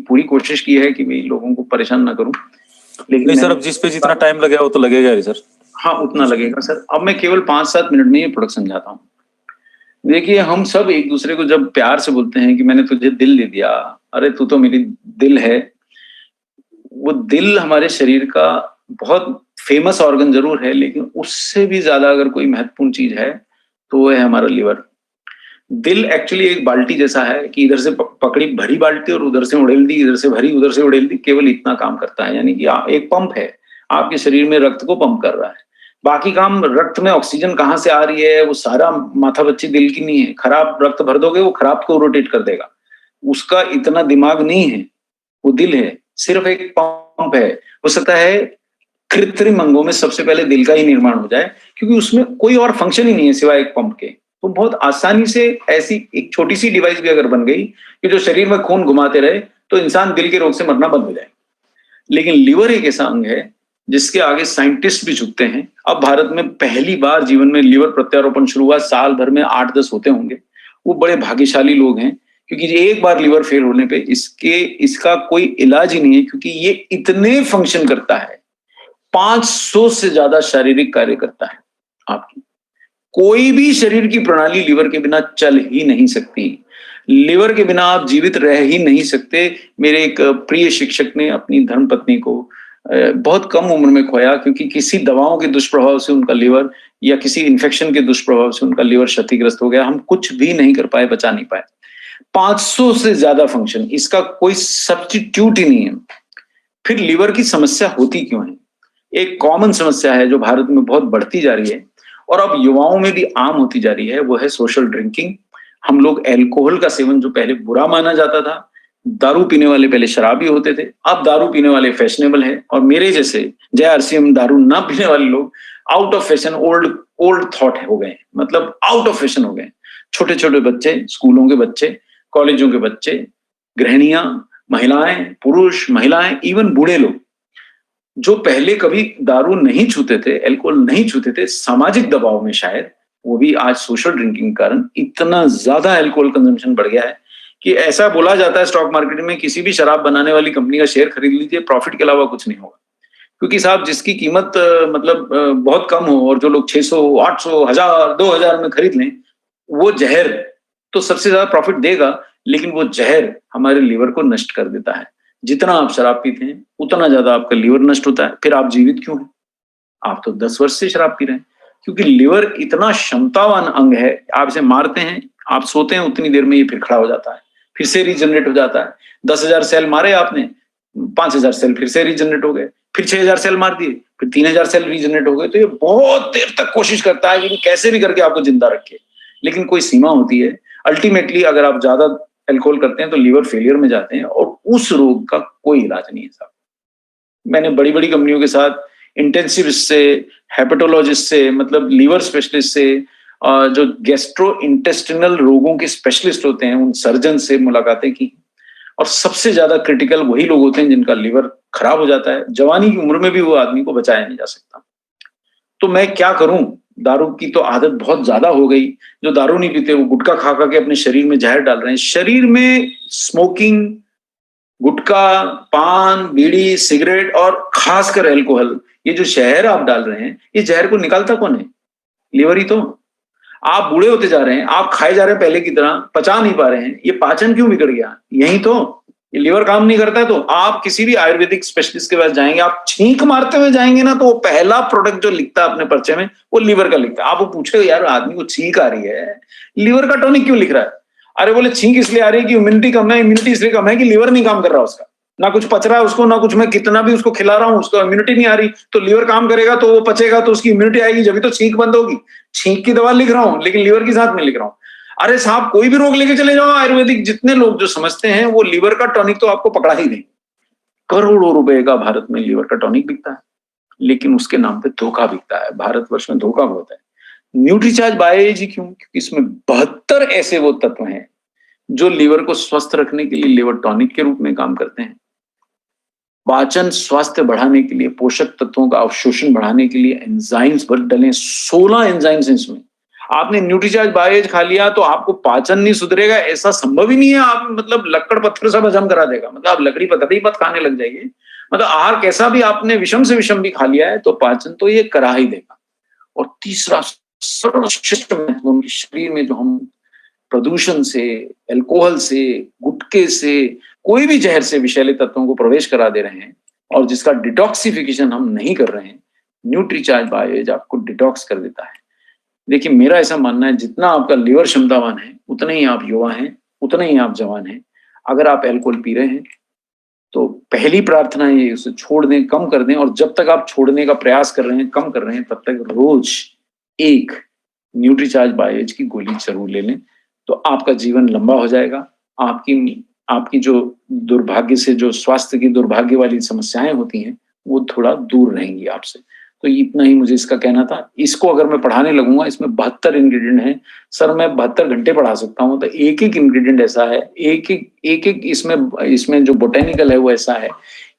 पूरी कोशिश की है कि मैं लोगों को परेशान ना करूं, लेकिन नहीं सर, अब जिस पे जितना टाइम लगेगा वो तो लगेगा ही सर। हाँ, उतना लगेगा सर। अब मैं केवल 5-7 मिनट में ये प्रोडक्ट समझाता हूँ। देखिए, हम सब एक दूसरे को जब प्यार से बोलते हैं कि मैंने तुझे दिल दे दिया, अरे तू तो मेरी दिल है, वो दिल हमारे शरीर का बहुत फेमस ऑर्गन जरूर है, लेकिन उससे भी ज्यादा अगर कोई महत्वपूर्ण चीज है तो वो है हमारा लिवर। दिल एक्चुअली एक बाल्टी जैसा है कि इधर से पकड़ी भरी बाल्टी और उधर से उड़ेल दी, इधर से भरी उधर से उड़ेल दी, केवल इतना काम करता है। यानी कि एक पंप है, आपके शरीर में रक्त को पंप कर रहा है। बाकी काम, रक्त में ऑक्सीजन कहाँ से आ रही है वो सारा माथा बच्ची दिल की नहीं है। खराब रक्त भर दोगे वो खराब को रोटेट कर देगा, उसका इतना दिमाग नहीं है। वो दिल है, सिर्फ एक पंप है। हो सकता है कृत्रिम अंगों में सबसे पहले दिल का ही निर्माण हो जाए, क्योंकि उसमें कोई और फंक्शन ही नहीं है सिवाय एक पंप के। तो बहुत आसानी से ऐसी एक छोटी सी डिवाइस भी अगर बन गई कि जो शरीर में खून घुमाते रहे, तो इंसान दिल के रोग से मरना बंद हो जाए। लेकिन लिवर एक ऐसा अंग है जिसके आगे साइंटिस्ट भी झुकते हैं। अब भारत में पहली बार जीवन में लिवर प्रत्यारोपण शुरू हुआ, साल भर में 8-10 होते होंगे। वो बड़े भाग्यशाली लोग हैं, क्योंकि एक बार लिवर फेल होने पे इसका कोई इलाज ही नहीं है, क्योंकि ये इतने फंक्शन करता है, 500 से ज्यादा शारीरिक कार्य करता है आपकी। कोई भी शरीर की प्रणाली लिवर के बिना चल ही नहीं सकती। लिवर के बिना आप जीवित रह ही नहीं सकते। मेरे एक प्रिय शिक्षक ने अपनी धर्मपत्नी को बहुत कम उम्र में खोया, क्योंकि किसी दवाओं के दुष्प्रभाव से उनका लिवर, या किसी इन्फेक्शन के दुष्प्रभाव से उनका लिवर क्षतिग्रस्त हो गया। हम कुछ भी नहीं कर पाए, बचा नहीं पाए। 500 से ज्यादा फंक्शन, इसका कोई सब्स्टिट्यूट ही नहीं है। फिर लिवर की समस्या होती क्यों है? एक कॉमन समस्या है जो भारत में बहुत बढ़ती जा रही है और अब युवाओं में भी आम होती जा रही है, वो है सोशल ड्रिंकिंग। हम लोग अल्कोहल का सेवन, जो पहले बुरा माना जाता था, दारू पीने वाले पहले शराबी होते थे, अब दारू पीने वाले फैशनेबल है। और मेरे जैसे JRCM दारू ना पीने वाले लोग out of fashion, old thought हो गए, मतलब आउट ऑफ फैशन हो गए। छोटे छोटे बच्चे, स्कूलों के बच्चे, कॉलेजों के बच्चे, गृहिणियां, महिलाएं, पुरुष, महिलाएं, इवन बूढ़े लोग जो पहले कभी दारू नहीं छूते थे, अल्कोहल नहीं छूते थे, सामाजिक दबाव में शायद, वो भी आज सोशल ड्रिंकिंग के कारण इतना ज्यादा अल्कोहल कंजम्पशन बढ़ गया है कि ऐसा बोला जाता है स्टॉक मार्केट में, किसी भी शराब बनाने वाली कंपनी का शेयर खरीद लीजिए, प्रॉफिट के अलावा कुछ नहीं होगा। क्योंकि साहब जिसकी कीमत बहुत कम हो और जो लोग 600, 800, 1000, 2000 में खरीद लें, वो जहर तो सबसे ज्यादा प्रॉफिट देगा, लेकिन वो जहर हमारे लिवर को नष्ट कर देता है। जितना आप शराब पीते हैं उतना ज्यादा आपका लिवर नष्ट होता है। फिर आप जीवित क्यों हैं? आप तो 10 वर्ष से शराब पी रहे हैं, क्योंकि लिवर इतना क्षमतावान अंग है। आप इसे मारते हैं, आप सोते हैं, उतनी देर में ये फिर खड़ा हो जाता है, फिर से रीजनरेट हो जाता है। 10,000 सेल मारे आपने, 5,000 सेल फिर से रीजनरेट हो गए, फिर 6,000 सेल मार दिए, फिर 3,000 सेल रीजनरेट हो गए। तो ये बहुत देर तक कोशिश करता है कि कैसे भी करके आपको जिंदा रखे, लेकिन कोई सीमा होती है। अल्टीमेटली अगर आप ज्यादा अल्कोहल करते हैं तो लिवर फेलियर में जाते हैं, और उस रोग का कोई इलाज नहीं है साहब। मैंने बड़ी बड़ी कंपनियों के साथ, इंटेंसिविस्ट से, हेपेटोलॉजिस्ट से, मतलब लीवर स्पेशलिस्ट से, जो गैस्ट्रो इंटेस्टिनल रोगों के स्पेशलिस्ट होते हैं, उन सर्जन से मुलाकातें की। और सबसे ज्यादा क्रिटिकल वही लोग होते हैं जिनका लिवर खराब हो जाता है। जवानी की उम्र में भी वो आदमी को बचाया नहीं जा सकता। तो मैं क्या करूं? दारू की तो आदत बहुत ज्यादा हो गई। जो दारू नहीं पीते वो गुटखा खा खा के अपने शरीर में जहर डाल रहे हैं। शरीर में स्मोकिंग, गुटखा, पान, बीड़ी, सिगरेट और खासकर अल्कोहल, ये जो जहर आप डाल रहे हैं, ये जहर को निकालता कौन है? लिवर ही तो। आप बूढ़े होते जा रहे हैं, आप खाए जा रहे हैं पहले की तरह, पचा नहीं पा रहे हैं। ये पाचन क्यों बिगड़ गया? यही तो, ये लिवर काम नहीं करता है। तो आप किसी भी आयुर्वेदिक स्पेशलिस्ट के पास जाएंगे, आप छींक मारते हुए जाएंगे ना, तो वो पहला प्रोडक्ट जो लिखता है अपने पर्चे में, वो लिवर का लिखता है। आप वो पूछे, यार आदमी को छींक आ रही है, लिवर का टॉनिक क्यों लिख रहा है? अरे बोले छींक इसलिए आ रही है कि इम्यूनिटी कम है। इम्यूनिटी इसलिए कम है कि लिवर नहीं काम कर रहा उसका, ना कुछ पच रहा है उसको, ना कुछ मैं कितना भी उसको खिला रहा हूं, उसको इम्यूनिटी नहीं आ रही। तो लिवर काम करेगा तो वो पचेगा, तो उसकी इम्यूनिटी आएगी, जब तो छींक बंद होगी। छींक की दवा लिख रहा हूं, लेकिन लिवर के साथ में लिख रहा हूं। अरे साहब, कोई भी रोग लेके चले जाओ आयुर्वेदिक, जितने लोग जो समझते हैं, वो लिवर का टॉनिक तो आपको पकड़ा ही नहीं। करोड़ों रुपए का भारत में लिवर का टॉनिक बिकता है, लेकिन उसके नाम पे धोखा बिकता है। भारतवर्ष में धोखा बहुत है। न्यूट्रीचार्ज बायोएजी क्यों? क्योंकि इसमें 72 ऐसे वो तत्व हैं जो लिवर को स्वस्थ रखने के लिए लिवर टॉनिक के रूप में काम करते हैं। पाचन स्वास्थ्य बढ़ाने के लिए, पोषक तत्वों का अवशोषण बढ़ाने के लिए एंजाइम्स डले, 16 एंजाइम्स इसमें। आपने न्यूट्रीचार्ज बायोएज खा लिया तो आपको पाचन नहीं सुधरेगा, ऐसा संभव ही नहीं है। आप मतलब लक्कड़ पत्थर सब हजम करा देगा, मतलब आप लकड़ी पत्थर ही मत खाने लग जाएंगे। मतलब आहार कैसा भी आपने विषम से विषम भी खा लिया है तो पाचन तो ये करा ही देगा। और तीसरा सर्वश्रेष्ठ महत्वपूर्ण, शरीर में जो हम प्रदूषण से, अल्कोहल से, गुटखे से, कोई भी जहर से विषैले तत्वों को प्रवेश करा दे रहे हैं और जिसका डिटॉक्सिफिकेशन हम नहीं कर रहे हैं, न्यूट्रीचार्ज बायोएज आपको डिटॉक्स कर देता है। देखिए मेरा ऐसा मानना है, जितना आपका लीवर क्षमतावान है उतने ही आप युवा हैं, उतने ही आप जवान हैं। अगर आप अल्कोहल पी रहे हैं तो पहली प्रार्थना ये उसे छोड़ दें, कम कर दें। और जब तक आप छोड़ने का प्रयास कर रहे हैं, कम कर रहे हैं, तब तक रोज एक न्यूट्रीचार्ज बायोएज की गोली जरूर ले लें, तो आपका जीवन लंबा हो जाएगा। आपकी आपकी जो दुर्भाग्य से, जो स्वास्थ्य की दुर्भाग्य वाली समस्याएं होती हैं, वो थोड़ा दूर रहेंगी आपसे। तो इतना ही मुझे इसका कहना था। इसको अगर मैं पढ़ाने लगूंगा, इसमें 72 इंग्रेडिएंट हैं सर, मैं 72 घंटे पढ़ा सकता हूँ। तो एक एक इंग्रेडिएंट ऐसा है, एक एक इसमें जो बोटेनिकल है वो ऐसा है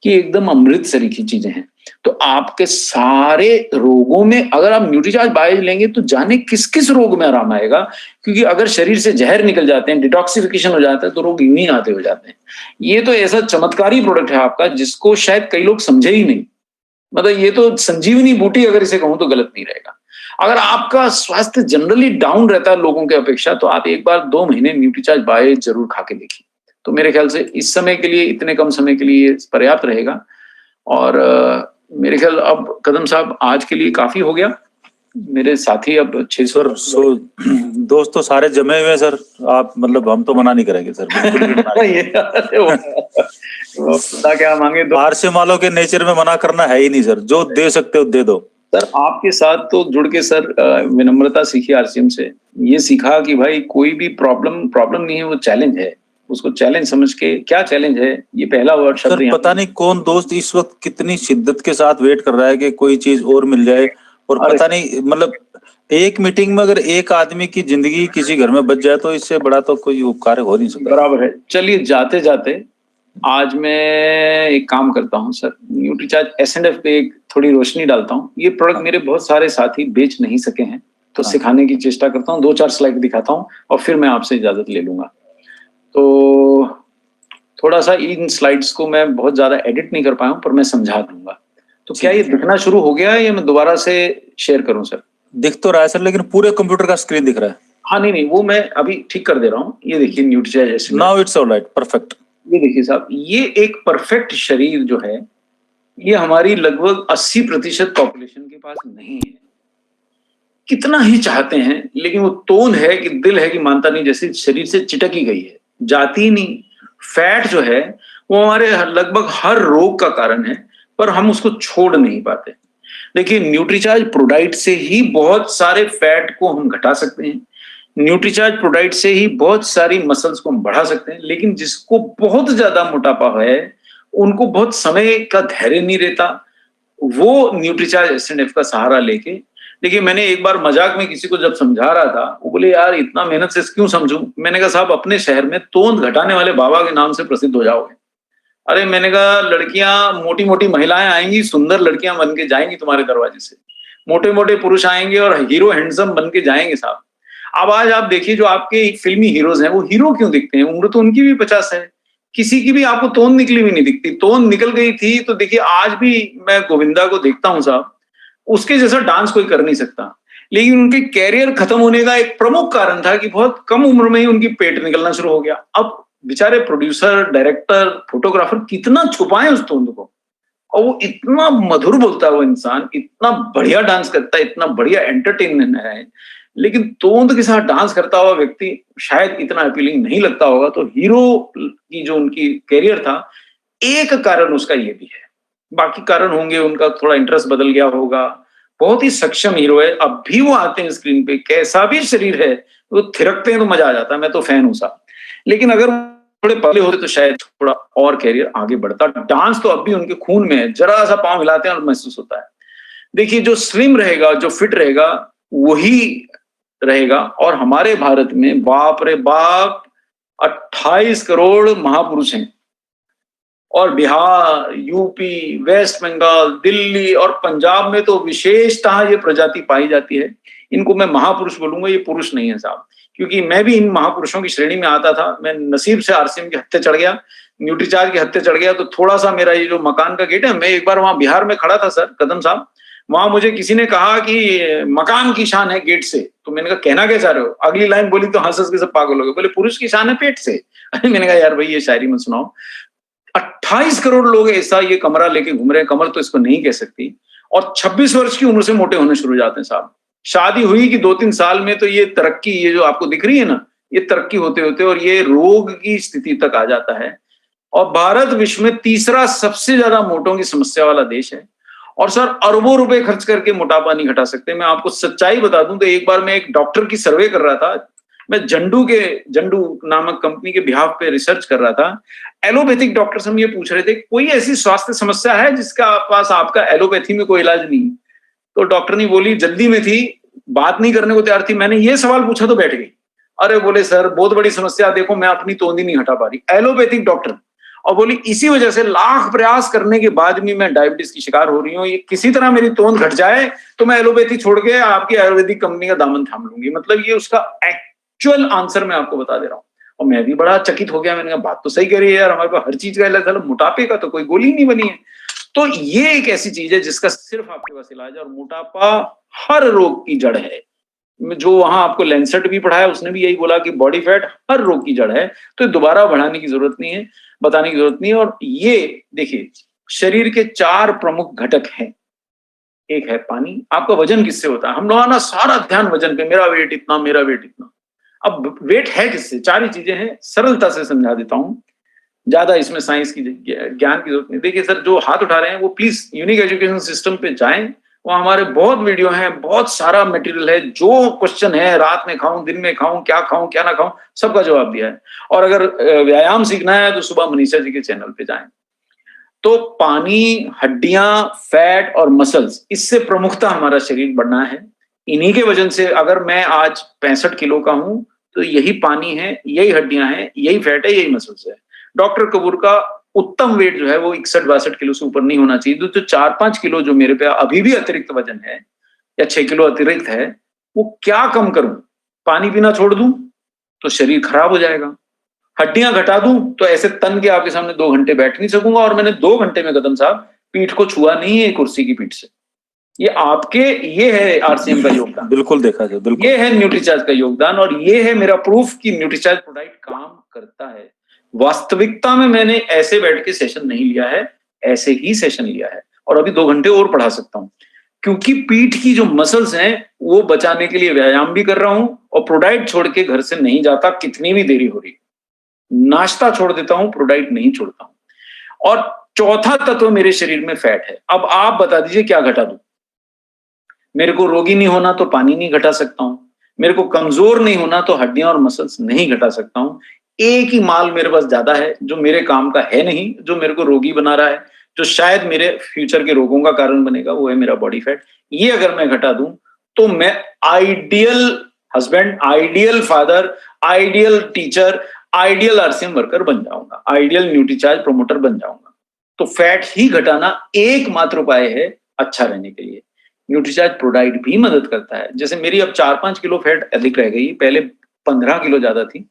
कि एकदम अमृत सरीखी चीजें हैं। तो आपके सारे रोगों में अगर आप न्यूट्रीचार्ज बायोएज लेंगे तो जाने किस किस रोग में आराम आएगा। क्योंकि अगर शरीर से जहर निकल जाते हैं, डिटॉक्सिफिकेशन हो जाता है, तो रोग यूं ही आते हो जाते हैं। ये तो ऐसा चमत्कारी प्रोडक्ट है आपका जिसको शायद कई लोग समझे ही नहीं। मतलब ये तो संजीवनी बूटी अगर इसे कहूं तो गलत नहीं रहेगा। अगर आपका स्वास्थ्य जनरली डाउन रहता है लोगों के अपेक्षा, तो आप एक बार 2 महीने न्यूट्रीचार्ज बायोएज जरूर खा के देखिए। तो मेरे ख्याल से इस समय के लिए, इतने कम समय के लिए पर्याप्त रहेगा। और मेरे ख्याल अब कदम साहब आज के लिए काफी हो गया। मेरे साथी अब 600 सर दोस्त तो सारे जमे हुए हैं सर, आप मतलब हम तो मना नहीं करेंगे सर, बिल्कुल भी मना नहीं करेंगे। खुदा क्या मांगे दो। आरसीएम वालों के नेचर में मना करना है ही नहीं सर, जो दे सकते हो दे दो। सर आपके साथ तो जुड़ के सर विनम्रता सीखी आरसीएम से। ये सीखा कि भाई कोई भी प्रॉब्लम नहीं है, वो चैलेंज है। उसको चैलेंज समझ के, क्या चैलेंज है, ये पहला वर्ड शब्द सर पता नहीं कौन दोस्त इस वक्त कितनी शिद्दत के साथ वेट कर रहा है कि कोई चीज और मिल जाए। और पता नहीं मतलब एक मीटिंग में अगर एक आदमी की जिंदगी किसी घर में बच जाए तो इससे बड़ा तो कोई उपकार हो नहीं सकता। बराबर है। चलिए जाते जाते आज मैं एक काम करता हूं सर, न्यूट्रीचार्ज एस&एफ पे एक थोड़ी रोशनी डालता हूं। ये प्रोडक्ट मेरे बहुत सारे साथी बेच नहीं सके हैं, तो सिखाने की चेष्टा करता हूं। 2-4 स्लाइड दिखाता हूं और फिर मैं आपसे इजाजत ले लूंगा। तो थोड़ा सा इन स्लाइड्स को मैं बहुत ज्यादा एडिट नहीं कर पाया हूं, पर मैं समझा दूंगा। तो क्या ये दिखना शुरू हो गया है या मैं दोबारा से शेयर करूं सर? दिख तो रहा है सर, लेकिन पूरे कंप्यूटर का स्क्रीन दिख रहा है। हाँ नहीं, वो मैं अभी ठीक कर दे रहा हूँ। ये देखिए Nutricharge S F. Now it's alright, perfect. ये देखिए साहब, ये एक परफेक्ट शरीर जो है, ये हमारी लगभग 80% पॉपुलेशन के पास नहीं है। कितना ही चाहते हैं, लेकिन वो तोंद है कि दिल है कि मानता नहीं, जैसे शरीर से चिटक ही गई है, जाती ही नहीं। फैट जो है वो हमारे लगभग हर रोग का कारण है, पर हम उसको छोड़ नहीं पाते। देखिए न्यूट्रीचार्ज प्रोडाइट से ही बहुत सारे फैट को हम घटा सकते हैं। न्यूट्रीचार्ज प्रोडाइट से ही बहुत सारी मसल्स को हम बढ़ा सकते हैं। लेकिन जिसको बहुत ज्यादा मोटापा है, उनको बहुत समय का धैर्य नहीं रहता, वो न्यूट्रीचार्ज एस&एफ का सहारा लेके, देखिए मैंने एक बार मजाक में किसी को जब समझा रहा था, वो बोले यार इतना मेहनत से क्यों समझूं? मैंने कहा साहब अपने शहर में तोंद घटाने वाले बाबा के नाम से प्रसिद्ध हो जाओगे। अरे मैंने कहा लड़कियां, मोटी मोटी महिलाएं आएंगी, सुंदर लड़कियां बन के जाएंगी तुम्हारे दरवाजे से, मोटे मोटे पुरुष आएंगे और हीरो हैंडसम बन के जाएंगे साहब। अब आज आप देखिए जो आपके फिल्मी हीरोज हैं, वो हीरो क्यों दिखते हैं? उम्र तो उनकी भी 50 है। किसी की भी आपको तोंद निकली भी नहीं दिखती। तोंद निकल गई थी तो देखिए आज भी मैं गोविंदा को देखता हूं साहब, उसके जैसा डांस कोई कर नहीं सकता। लेकिन उनके कैरियर खत्म होने का एक प्रमुख कारण था कि बहुत कम उम्र में ही उनकी पेट निकलना शुरू हो गया। अब बेचारे प्रोड्यूसर, डायरेक्टर, फोटोग्राफर कितना छुपाएं उस तोंद को। और वो इतना मधुर बोलता है वो इंसान, इतना बढ़िया डांस करता है, इतना बढ़िया एंटरटेनमेंट है, लेकिन तोंद के साथ डांस करता हुआ व्यक्ति शायद इतना अपीलिंग नहीं लगता होगा। तो हीरो की जो उनकी कैरियर था, एक कारण उसका ये भी है। बाकी कारण होंगे, उनका थोड़ा इंटरेस्ट बदल गया होगा। बहुत ही सक्षम हीरो है, अब भी वो आते हैं स्क्रीन पे, कैसा भी शरीर है, वो थिरकते हैं तो मजा आ जाता है। मैं तो फैन हूं साहब। लेकिन अगर थोड़े पतले होते तो शायद थोड़ा और कैरियर आगे बढ़ता। डांस तो अब भी उनके खून में है, जरा सा पांव हिलाते हैं और महसूस होता है। देखिए जो स्लिम रहेगा, जो फिट रहेगा, वही रहेगा। और हमारे भारत में बाप रे बाप 28 करोड़ महापुरुष हैं। और बिहार, यूपी, वेस्ट बंगाल, दिल्ली और पंजाब में तो विशेषतः ये प्रजाति पाई जाती है। इनको मैं महापुरुष बोलूंगा, ये पुरुष नहीं है साहब, क्योंकि मैं भी इन महापुरुषों की श्रेणी में आता था। मैं नसीब से आरसीएम के हत्थे चढ़ गया, न्यूट्रीचार्ज के हत्थे चढ़ गया, तो थोड़ा सा मेरा ये जो मकान का गेट है, मैं एक बार वहां बिहार में खड़ा था सर, कदम साहब, वहां मुझे किसी ने कहा कि मकान की शान है गेट से। तो मैंने कहा कहना क्या चाह रहे हो? अगली लाइन बोली तो हंस हंस के सब पागल हो गए, बोले पुरुष की शान है पेट से। अरे मैंने कहा यार भाई ये शायरी मत सुनाओ। 28 करोड़ लोग ऐसा ये कमरा लेके घूम रहे हैं, कमर तो इसको नहीं कह सकती, और 26 वर्ष की उम्र से मोटे होने शुरू हो जाते हैं साहब। शादी हुई कि 2-3 साल में तो ये तरक्की, ये जो आपको दिख रही है ना, ये तरक्की होते होते और ये रोग की स्थिति तक आ जाता है। और भारत विश्व में तीसरा सबसे ज्यादा मोटों की समस्या वाला देश है। और सर अरबों रुपए खर्च करके मोटापा नहीं घटा सकते। मैं आपको सच्चाई बता दूं तो एक बार मैं एक डॉक्टर की सर्वे कर रहा था, मैं जंडू नामक कंपनी के बिहाफ पे रिसर्च कर रहा था। एलोपैथिक डॉक्टर से हम ये पूछ रहे थे कोई ऐसी स्वास्थ्य समस्या है जिसका पास आपका एलोपैथी में कोई इलाज नहीं? तो डॉक्टर ने बोली, जल्दी में थी, बात नहीं करने को तैयार थी। मैंने ये सवाल पूछा तो बैठ गई। अरे बोले सर बहुत बड़ी समस्या, देखो मैं अपनी तोंदी नहीं हटा पा रही। Allopathic doctor. और बोली इसी वजह से लाख प्रयास करने के बाद भी मैं डायबिटीज की शिकार हो रही हूँ। ये किसी तरह मेरी तोंद घट जाए तो मैं एलोपैथी छोड़ के आपकी आयुर्वेदिक कंपनी का दामन थाम लूंगी। मतलब ये उसका एक्चुअल आंसर मैं आपको बता दे रहा हूँ। और मैं भी बड़ा चकित हो गया। मैंने कहा बात तो सही कह रही है यार, हमारे पास हर चीज का इलाज है, मोटापे का तो कोई गोली नहीं बनी है। तो ये एक ऐसी चीज है जिसका सिर्फ आपके पास इलाज है। और मोटापा हर रोग की जड़ है। जो वहां आपको लेंसेट भी पढ़ाया उसने भी यही बोला कि बॉडी फैट हर रोग की जड़ है। तो दोबारा बढ़ाने की जरूरत नहीं है, बताने की जरूरत नहीं है। और ये देखिए शरीर के 4 प्रमुख घटक हैं। एक है पानी। आपका वजन किससे होता है? हम लोगों ना सारा ध्यान वजन पे, मेरा वेट इतना, मेरा वेट इतना। अब वेट है किससे? 4 ही चीजें हैं, सरलता से समझा देता हूं, ज्यादा इसमें साइंस की ज्ञान की जरूरत नहीं। देखिए सर जो हाथ उठा रहे हैं वो प्लीज यूनिक एजुकेशन सिस्टम पे जाएं, वो हमारे बहुत वीडियो हैं, बहुत सारा मटेरियल है। जो क्वेश्चन है, रात में खाऊं, दिन में खाऊं, क्या ना खाऊं, सबका जवाब दिया है। और अगर व्यायाम सीखना है तो सुबह मनीषा जी के चैनल पे जाएं। तो पानी, हड्डियां, फैट और मसल्स, इससे प्रमुखता हमारा शरीर बढ़ना है। इन्हीं के वजन से अगर मैं आज 65 किलो का हूं तो यही पानी है, यही हड्डियां हैं, यही फैट है, यही मसल्स है। डॉक्टर कपूर का उत्तम वेट जो है वो 61-62 किलो से ऊपर नहीं होना चाहिए। तो 4-5 किलो जो मेरे पे अभी भी अतिरिक्त वजन है या 6 किलो अतिरिक्त है, वो क्या कम करूं? पानी पीना छोड़ दूं तो शरीर खराब हो जाएगा। हड्डियां घटा दूं तो ऐसे तन के आपके सामने 2 घंटे बैठ नहीं सकूंगा। और मैंने 2 घंटे में कदम साहब पीठ को छुआ नहीं है कुर्सी की पीठ से। ये है आरसीएम का योगदान। बिल्कुल देखा जाए, बिल्कुल ये है न्यूट्रीचार्ज का योगदान। और ये है मेरा प्रूफ कि न्यूट्रीचार्ज प्रोडक्ट काम करता है। वास्तविकता में मैंने ऐसे बैठ के सेशन नहीं लिया है, ऐसे ही सेशन लिया है। और अभी 2 घंटे और पढ़ा सकता हूं, क्योंकि पीठ की जो मसल्स हैं वो बचाने के लिए व्यायाम भी कर रहा हूं और प्रोडक्ट छोड़ के घर से नहीं जाता, कितनी भी देरी हो रही। नाश्ता छोड़ देता हूं, प्रोडक्ट नहीं छोड़ता हूं। और चौथा तत्व मेरे शरीर में फैट है। अब आप बता दीजिए क्या घटा दूं? मेरे को रोगी नहीं होना तो पानी नहीं घटा सकता हूं, मेरे को कमजोर नहीं होना तो हड्डियां और मसल्स नहीं घटा सकता हूं। एक ही माल मेरे पास ज्यादा है जो मेरे काम का है नहीं, जो मेरे को रोगी बना रहा है, जो शायद मेरे फ्यूचर के रोगों का कारण बनेगा, वो है मेरा बॉडी फैट। ये अगर मैं घटा दूं तो मैं ideal husband, ideal father, ideal teacher, ideal RCM worker बन जाऊंगा, आइडियल न्यूट्रीचार्ज प्रमोटर बन जाऊंगा। तो फैट ही घटाना एकमात्र उपाय है अच्छा रहने के लिए। न्यूट्रीचार्ज प्रोडाइट भी मदद करता है। जैसे मेरी अब 4-5 किलो फैट अधिक रह गई, पहले 15 किलो ज्यादा थी,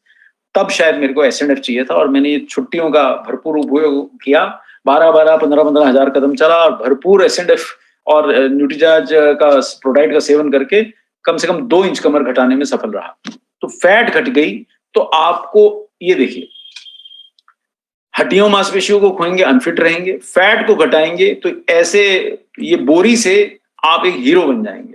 तब शायद मेरे को एसएनएफ चाहिए था। और मैंने ये छुट्टियों का भरपूर उपयोग किया, 12-12, 15-15 हजार कदम चला और भरपूर एसएनएफ और न्यूट्रीचार्ज का प्रोडाइट का सेवन करके कम से कम 2 इंच कमर घटाने में सफल रहा। तो फैट घट गई तो आपको ये देखिए, हड्डियों मांसपेशियों को खोएंगे, अनफिट रहेंगे। फैट को घटाएंगे तो ऐसे ये बोरी से आप एक हीरो बन जाएंगे।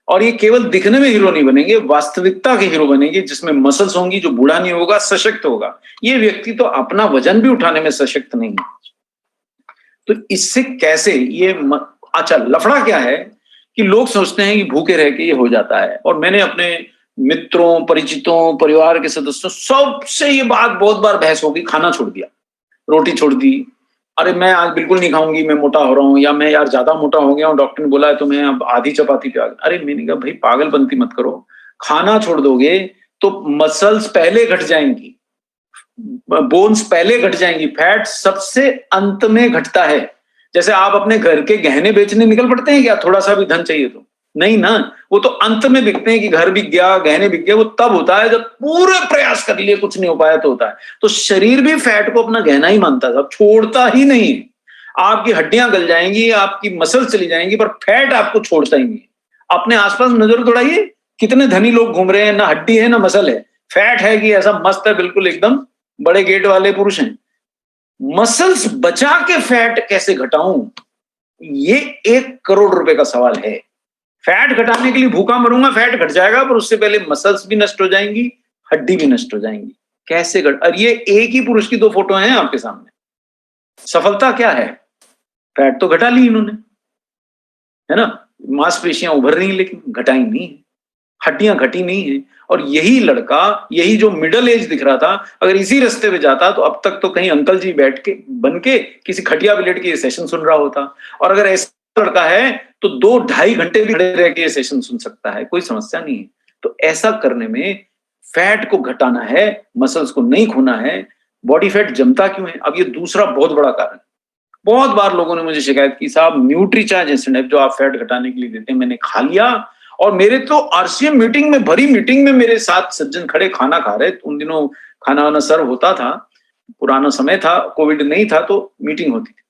और ये केवल दिखने में हीरो नहीं बनेंगे, वास्तविकता के हीरो बनेंगे, जिसमें मसल्स होंगी, जो बूढ़ा नहीं होगा, सशक्त होगा। ये व्यक्ति तो अपना वजन भी उठाने में सशक्त नहीं है। तो इससे कैसे ये अच्छा लफड़ा क्या है कि लोग सोचते हैं कि भूखे रह के ये हो जाता है। और मैंने अपने मित्रों, परिचितों, परिवार के सदस्यों सबसे ये बात बहुत बार बहस होगी, खाना छोड़ दिया, रोटी छोड़ दी, अरे मैं आज बिल्कुल नहीं खाऊंगी, मैं मोटा हो रहा हूँ, या मैं यार ज्यादा मोटा हो गया हूँ, डॉक्टर ने बोला है तो मैं अब आधी चपाती पे आ गया। अरे मैंने कहा भाई पागलपंती मत करो, खाना छोड़ दोगे तो मसल्स पहले घट जाएंगी, बोन्स पहले घट जाएंगी, फैट सबसे अंत में घटता है। जैसे आप अपने घर के गहने बेचने निकल पड़ते हैं क्या, थोड़ा सा भी धन चाहिए तो? नहीं ना, वो तो अंत में बिकते हैं कि घर बिक गया, गहने बिक गए। वो तब होता है जब पूरे प्रयास कर लिए कुछ नहीं हो पाया तो होता है। तो शरीर भी फैट को अपना गहना ही मानता है, छोड़ता ही नहीं है। आपकी हड्डियां गल जाएंगी, आपकी मसल चली जाएंगी, पर फैट आपको छोड़ता ही नहीं। अपने आसपास नजर दौड़ाइए, कितने धनी लोग घूम रहे हैं, ना हड्डी है ना मसल है, फैट है कि ऐसा मस्त है बिल्कुल एकदम बड़े गेट वाले पुरुष हैं। मसल्स बचा के फैट कैसे घटाऊं, ये 1 करोड़ रुपए का सवाल है। फैट घटाने के लिए भूखा मरूंगा, फैट घट जाएगा, पर उससे पहले मसल्स भी नष्ट हो जाएंगी, हड्डी भी नष्ट हो जाएंगी। कैसे घट, और ये एक ही पुरुष की 2 फोटो हैं आपके सामने। सफलता क्या है? फैट तो घटा ली इन्होंने, है ना, मांसपेशियां उभर रही लेकिन घटाई नहीं, हड्डियां घटी नहीं है। और यही लड़का, यही जो मिडिल एज दिख रहा था, अगर इसी रास्ते पे जाता तो अब तक तो कहीं अंकल जी बैठ के बन के किसी खटिया पे लेट के ये सेशन सुन रहा होता। और अगर ऐसा लड़का है तो 2-2.5 घंटे भी खड़े रह के ये सेशन सुन सकता है, कोई समस्या नहीं है। तो ऐसा करने में फैट को घटाना है, मसल्स को नहीं खोना है। बॉडी फैट जमता क्यों है? अब ये दूसरा बहुत बड़ा कारण। बहुत बार लोगों ने मुझे शिकायत की, साहब न्यूट्रीचार्ज एसिड जो आप फैट घटाने के लिए देते हैं मैंने खा लिया, और मेरे तो आरसीएम मीटिंग में, भरी मीटिंग में मेरे साथ सज्जन खड़े खाना खा रहे। उन दिनों खाना वाना सर्व होता था, पुराना समय था, कोविड नहीं था तो मीटिंग होती थी।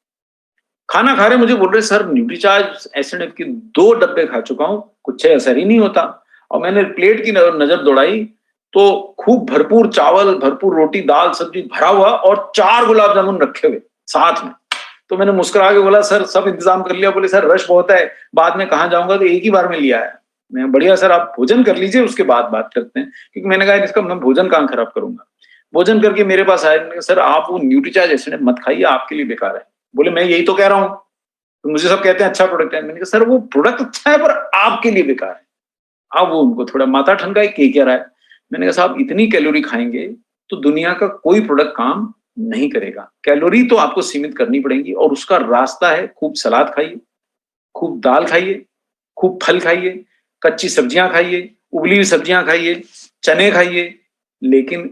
खाना खा रहे मुझे बोल रहे, सर न्यूट्रीचार्ज एसिड की 2 डब्बे खा चुका हूं, कुछ असर ही नहीं होता। और मैंने प्लेट की नजर दौड़ाई तो खूब भरपूर चावल, भरपूर रोटी, दाल, सब्जी भरा हुआ और 4 गुलाब जामुन रखे हुए साथ में। तो मैंने मुस्कुरा के बोला, सर सब इंतजाम कर लिया? बोले सर रश बहुत है, बाद में कहाँ जाऊंगा, तो एक ही बार में लिया है। मैं, बढ़िया सर आप भोजन कर लीजिए उसके बाद बात करते हैं। क्योंकि मैंने कहा इसका मैं भोजन कहाँ खराब करूंगा। भोजन करके मेरे पास आए, सर आप वो न्यूट्रीचार्ज एसिड मत खाइए, आपके लिए बेकार है। बोले मैं यही तो कह रहा हूँ, तो मुझे सब कहते हैं अच्छा प्रोडक्ट है। मैंने कहा सर वो प्रोडक्ट अच्छा है पर आपके लिए बेकार है। अब वो उनको थोड़ा माथा ठनका क्या रहा है। मैंने कहा साहब इतनी कैलोरी खाएंगे तो दुनिया का कोई प्रोडक्ट काम नहीं करेगा। कैलोरी तो आपको सीमित करनी पड़ेगी और उसका रास्ता है खूब सलाद खाइए, खूब दाल खाइए, खूब फल खाइए, कच्ची सब्जियां खाइए, उबली हुई सब्जियां खाइए, चने खाइए, लेकिन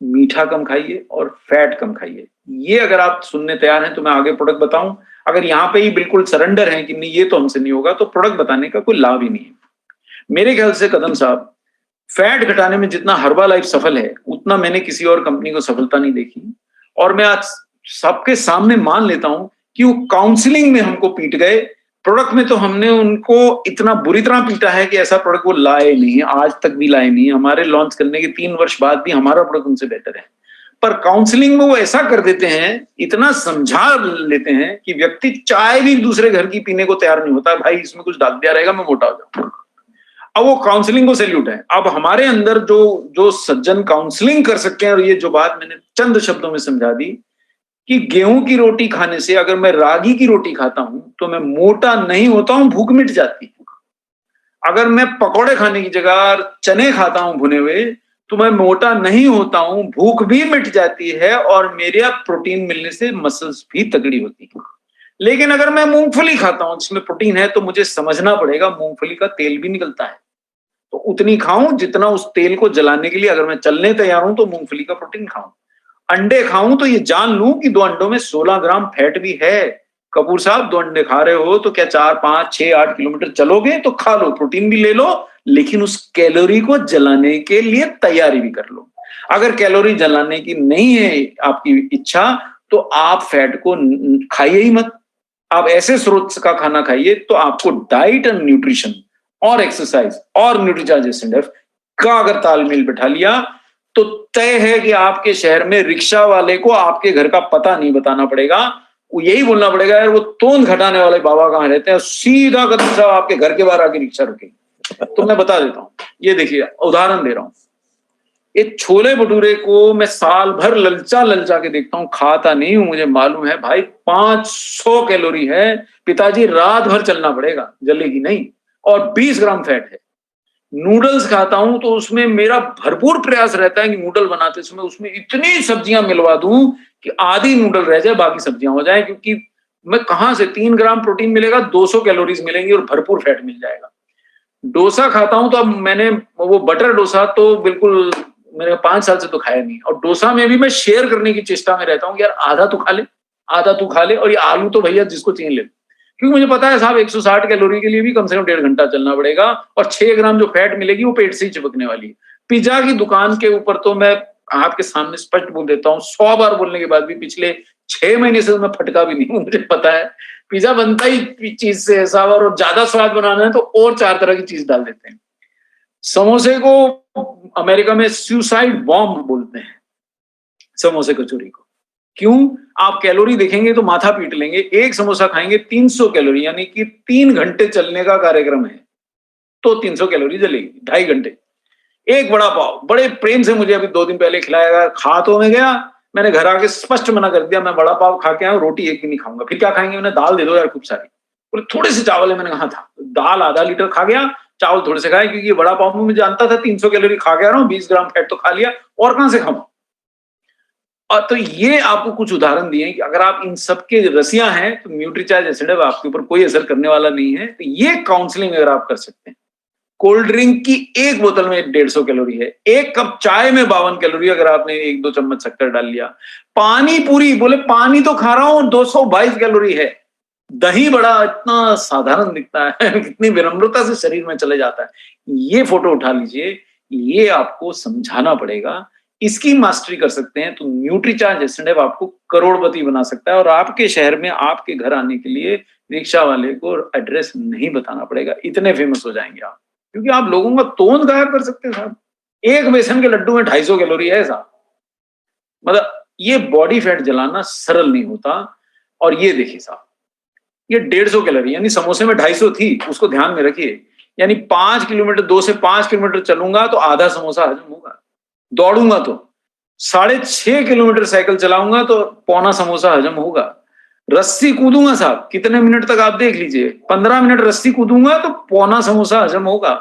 मीठा कम खाइए और फैट कम खाइए। ये अगर आप सुनने तैयार हैं तो मैं आगे प्रोडक्ट बताऊं। अगर यहाँ पे ही बिल्कुल सरेंडर है कि नहीं ये तो हमसे नहीं होगा, तो प्रोडक्ट बताने का कोई लाभ ही नहीं है मेरे ख्याल से। कदम साहब, फैट घटाने में जितना हर्बालाइफ सफल है उतना मैंने किसी और कंपनी को सफलता नहीं देखी। और मैं आज सबके सामने मान लेता हूं कि वो काउंसलिंग में हमको पीट गए, प्रोडक्ट में तो हमने उनको इतना बुरी तरह पीटा है कि ऐसा प्रोडक्ट वो लाए नहीं, आज तक भी लाए नहीं। हमारे लॉन्च करने के 3 वर्ष बाद भी हमारा प्रोडक्ट उनसे बेटर है। पर काउंसलिंग में वो ऐसा कर देते हैं, इतना समझा लेते हैं कि व्यक्ति चाय भी दूसरे घर की पीने को तैयार नहीं होता। भाई इसमें कुछ डाल दिया रहेगा मैं मोटा हो जाऊं। अब वो काउंसलिंग को सैल्यूट है। अब हमारे अंदर जो जो सज्जन काउंसलिंग कर सकते हैं, और ये जो बात मैंने चंद शब्दों में समझा दी कि गेहूं की रोटी खाने से अगर मैं रागी की रोटी खाता हूं तो मैं मोटा नहीं होता हूं, भूख मिट जाती है। अगर मैं पकौड़े खाने की जगह चने खाता हूं भुने हुए तो मैं मोटा नहीं होता हूं, भूख भी मिट जाती है और मेरे प्रोटीन मिलने से मसल्स भी तगड़ी होती है। लेकिन अगर मैं मूंगफली खाता हूं जिसमें प्रोटीन है तो मुझे समझना पड़ेगा मूंगफली का तेल भी निकलता है, तो उतनी खाऊं जितना उस तेल को जलाने के लिए अगर मैं चलने तैयार हूं तो मूंगफली का प्रोटीन खाऊं। अंडे खाऊं तो ये जान लूं कि 2 अंडों में 16 ग्राम फैट भी है। कपूर साहब 2 अंडे खा रहे हो तो क्या 4, 5, 6, 8 किलोमीटर चलोगे? तो खा लो, प्रोटीन भी ले लो, लेकिन उस कैलोरी को जलाने के लिए तैयारी भी कर लो। अगर कैलोरी जलाने की नहीं है आपकी इच्छा तो आप फैट को खाइए ही मत। आप ऐसे स्रोत का खाना खाइए तो आपको डाइट एंड न्यूट्रिशन और एक्सरसाइज और न्यूट्रीचार्ज एसिड का अगर तालमेल बैठा लिया तो तय है कि आपके शहर में रिक्शा वाले को आपके घर का पता नहीं बताना पड़ेगा। वो यही बोलना पड़ेगा यार वो तोंद घटाने वाले बाबा कहाँ रहते हैं, सीधा कदम साहब आपके घर के बाहर आके रिक्शा रुकेगी। तो मैं बता देता हूँ, ये देखिए उदाहरण दे रहा हूँ। एक छोले भटूरे को मैं साल भर ललचा ललचा के देखता हूँ, खाता नहीं हूं, मुझे मालूम है भाई 500 कैलोरी है, पिताजी रात भर चलना पड़ेगा, जलेगी नहीं, और 20 ग्राम फैट है। नूडल्स खाता हूं तो उसमें मेरा भरपूर प्रयास रहता है कि नूडल बनाते समय उसमें इतनी सब्जियां मिलवा दूं कि आधी नूडल रह जाए बाकी सब्जियां हो जाए, क्योंकि मैं कहां से 3 ग्राम प्रोटीन मिलेगा, 200 कैलोरीज मिलेंगी और भरपूर फैट मिल जाएगा। डोसा खाता हूं तो अब मैंने वो बटर डोसा तो बिल्कुल मैंने 5 साल से तो खाया नहीं। और डोसा में भी मैं शेयर करने की चेष्टा में रहता हूँ कि यार आधा तू खा ले, आधा तू खा ले, और ये आलू तो भैया जिसको चाहिए ले, क्योंकि मुझे पता है साहब 160 कैलोरी के लिए भी कम से कम 1.5 घंटा चलना पड़ेगा, और 6 ग्राम जो फैट मिलेगी वो पेट से ही चिपकने वाली है। पिज्जा की दुकान के ऊपर तो मैं आपके सामने स्पष्ट बोल देता हूँ, 100 बार बोलने के बाद भी पिछले 6 महीने से मैं फटका भी नहीं हूँ। मुझे पता है पिज्जा बनता ही चीज से ऐसा, और ज्यादा स्वाद बनाना है तो और 4 तरह की चीज डाल देते हैं। समोसे को अमेरिका में सुसाइड बॉम्ब बोलते हैं, समोसे कचौरी को। क्यों? आप कैलोरी देखेंगे तो माथा पीट लेंगे। एक समोसा खाएंगे 300 कैलोरी, यानी कि 3 घंटे चलने का कार्यक्रम है तो 300 कैलोरी जलेगी, 2.5 घंटे। एक वड़ा पाव बड़े प्रेम से मुझे अभी 2 दिन पहले खिलाया गया, खा तो मैं गया, मैंने घर आके स्पष्ट मना कर दिया, मैं वड़ा पाव खा के आया, रोटी एक भी नहीं खाऊंगा। फिर क्या खाएंगे? मैंने दाल दे दो यार खूब सारी, बोले थोड़े से चावल है। मैंने कहा था, दाल आधा लीटर खा गया, चावल थोड़े से खाए, क्योंकि वड़ा पाव में मैं जानता था 300 कैलोरी खा गया रहा हूँ, 20 ग्राम फैट तो खा लिया, और कहां से खाऊं। और तो ये आपको कुछ उदाहरण दिए कि अगर आप इन सब के रसिया हैं तो न्यूट्रीचार्ज एसिड आपके ऊपर कोई असर करने वाला नहीं है। तो ये काउंसलिंग अगर आप कर सकते हैं, कोल्ड ड्रिंक की एक बोतल में 150 कैलोरी है, एक कप चाय में 52 कैलोरी, अगर आपने 1-2 चम्मच शक्कर डाल लिया। पानी पूरी, बोले पानी तो खा रहा हूं, 222 कैलोरी है। दही बड़ा इतना साधारण दिखता है, कितनी विनम्रता से शरीर में चले जाता है। ये फोटो उठा लीजिए, ये आपको समझाना पड़ेगा। इसकी मास्टरी कर सकते हैं तो न्यूट्रीचार्ज एसिड आपको करोड़पति बना सकता है, और आपके शहर में आपके घर आने के लिए रिक्शा वाले को एड्रेस नहीं बताना पड़ेगा, इतने फेमस हो जाएंगे आप, क्योंकि आप लोगों का तोंद गायब कर सकते हैं साहब। एक बेसन के लड्डू में 250 कैलोरी है साहब। मतलब ये बॉडी फैट जलाना सरल नहीं होता। और ये देखिए साहब, ये 150 कैलोरी, यानी समोसे में 250 थी, उसको ध्यान में रखिए। यानी 5 किलोमीटर, 2 से 5 किलोमीटर चलूंगा तो आधा समोसा हजम होगा। दौड़ूंगा तो 6.5 किलोमीटर साइकिल चलाऊंगा तो पौना समोसा हजम होगा। रस्सी कूदूंगा साहब, कितने मिनट तक आप देख लीजिए, 15 मिनट रस्सी कूदूंगा तो पौना समोसा हजम होगा।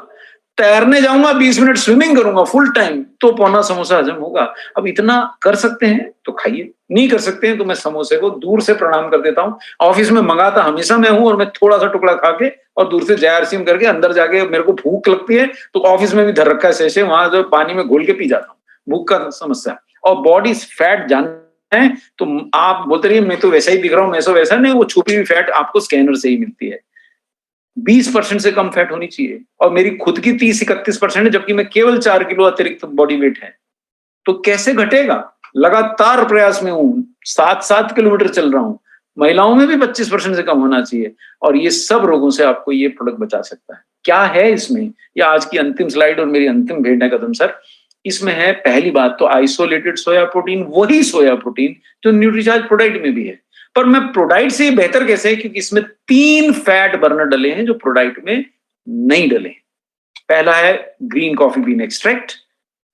तैरने जाऊंगा, 20 मिनट स्विमिंग करूंगा फुल टाइम तो पौना समोसा हजम होगा। अब इतना कर सकते हैं तो खाइए, नहीं कर सकते हैं तो मैं समोसे को दूर से प्रणाम कर देता हूँ। ऑफिस में मंगाता हमेशा मैं हूं, और मैं थोड़ा सा टुकड़ा खा के और दूर से जय सिम करके अंदर जाके, मेरे को भूख लगती है तो ऑफिस में भी धर रखा है सैशे, वहां जो पानी में घोल के पी जाता हूँ, भूख का समस्या। और बॉडी फैट जानना है तो आप बोलते रहिए मैं तो वैसा ही दिख रहा हूँ, मैं तो वैसा नहीं, वो छुपी हुई फैट आपको स्कैनर से ही मिलती है। 20% से कम फैट होनी चाहिए, और मेरी खुद की 30-31% है, जबकि मैं केवल 4 किलो अतिरिक्त बॉडी वेट है। तो कैसे घटेगा? लगातार प्रयास में हूं, 7-7 किलोमीटर चल रहा हूं। महिलाओं में भी 25% से कम होना चाहिए, और ये सब रोगों से आपको ये प्रोडक्ट बचा सकता है। क्या है इसमें? ये आज की अंतिम स्लाइड और मेरी अंतिम भेंट है कदम सर। इसमें है पहली बात तो आइसोलेटेड सोया प्रोटीन, वही सोया प्रोटीन जो न्यूट्रीचार्ज प्रोडक्ट में भी है। पर मैं प्रोडक्ट से बेहतर कैसे है? क्योंकि इसमें 3 फैट बर्नर डले हैं जो प्रोडक्ट में नहीं डले। पहला है ग्रीन कॉफी बीन एक्सट्रैक्ट,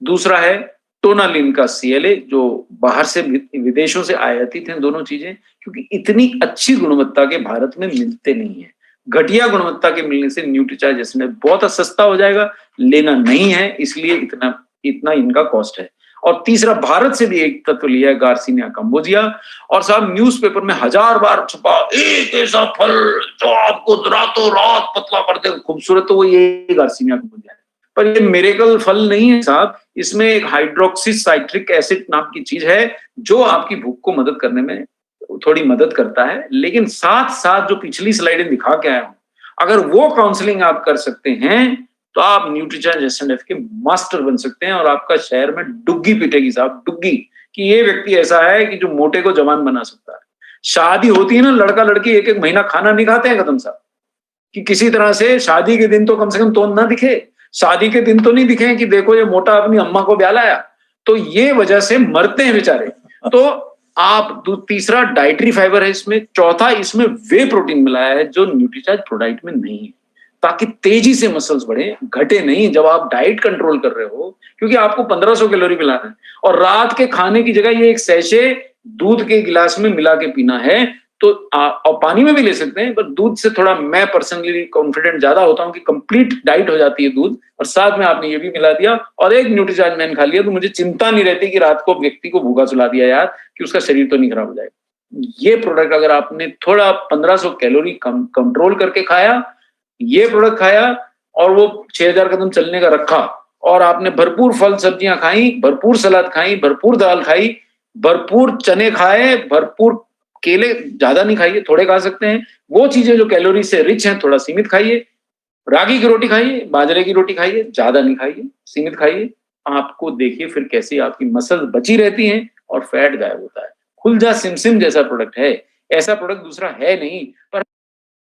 दूसरा है टोनालिन का CLA जो बाहर से विदेशों से आयातित हैं दोनों चीजें, क्योंकि इतनी अच्छी गुणवत्ता के भारत में मिलते नहीं है। घटिया गुणवत्ता के मिलने से न्यूट्रीचार्ज एसिड बहुत सस्ता हो जाएगा, लेना नहीं है, इसलिए इतना इनका कॉस्ट है। और तीसरा, भारत से भी एक तत्व लिया है, गार्सिनिया कंबोजिया। और साहब न्यूज़पेपर में 1000 बार छपा एक ऐसा फल जो आपको रातों रात पतला कर दे, खूबसूरत, तो वो ये गार्सिनिया कंबोजिया है। पर ये मिरेकल फल नहीं है साहब, इसमें एक हाइड्रोक्सी साइट्रिक एसिड नाम की चीज है जो आपकी भूख को मदद करने में थोड़ी मदद करता है। लेकिन साथ साथ जो पिछली स्लाइडें दिखा के आया हूं, अगर वो काउंसलिंग आप कर सकते हैं तो आप न्यूट्रीचार्ज एसएनएफ के मास्टर बन सकते हैं, और आपका शहर में डुग्गी पिटेगी साहब, डुग्गी, कि ये व्यक्ति ऐसा है कि जो मोटे को जवान बना सकता है। शादी होती है ना, लड़का लड़की 1-1 महीना खाना नहीं खाते हैं कदम साहब, कि किसी तरह से शादी के दिन तो कम से कम तोंद ना दिखे, शादी के दिन तो नहीं दिखे कि देखो ये मोटा अपनी अम्मा को ब्याह लाया, तो ये वजह से मरते हैं बेचारे। तो आप तीसरा डाइटरी फाइबर है इसमें, चौथा इसमें वे प्रोटीन मिलाया है जो न्यूट्रीचार्ज प्रोडक्ट में नहीं है, ताकि तेजी से मसल्स बढ़े, घटे नहीं जब आप डाइट कंट्रोल कर रहे हो, क्योंकि आपको 1500 कैलोरी मिलाना है और रात के खाने की जगह ये एक सैशे दूध के गिलास में मिला के पीना है। तो और पानी में भी ले सकते हैं, पर दूध से थोड़ा मैं पर्सनली कॉन्फिडेंट ज्यादा होता हूं कि कंप्लीट डाइट हो जाती है दूध, और साथ में आपने ये भी मिला दिया और एक न्यूट्रीचार्ज मैन खा लिया, तो मुझे चिंता नहीं रहती कि रात को व्यक्ति को भूखा सुला दिया यार, कि उसका शरीर तो नहीं खराब हो जाएगा। ये प्रोडक्ट अगर आपने थोड़ा 1500 कैलोरी कंट्रोल करके खाया, ये प्रोडक्ट खाया और वो 6000 कदम चलने का रखा, और आपने भरपूर फल सब्जियां खाई, भरपूर सलाद खाई, भरपूर दाल खाई, भरपूर चने खाए, भरपूर केले ज्यादा नहीं खाइए, थोड़े खा सकते हैं। वो चीजें जो कैलोरी से रिच हैं थोड़ा सीमित खाइए। रागी की रोटी खाइए, बाजरे की रोटी खाइए, ज्यादा नहीं खाइए, सीमित खाइए। आपको देखिए फिर कैसी आपकी मसल बची रहती हैं और फैट गायब होता है। खुलजा सिमसिम जैसा प्रोडक्ट है, ऐसा प्रोडक्ट दूसरा है नहीं। पर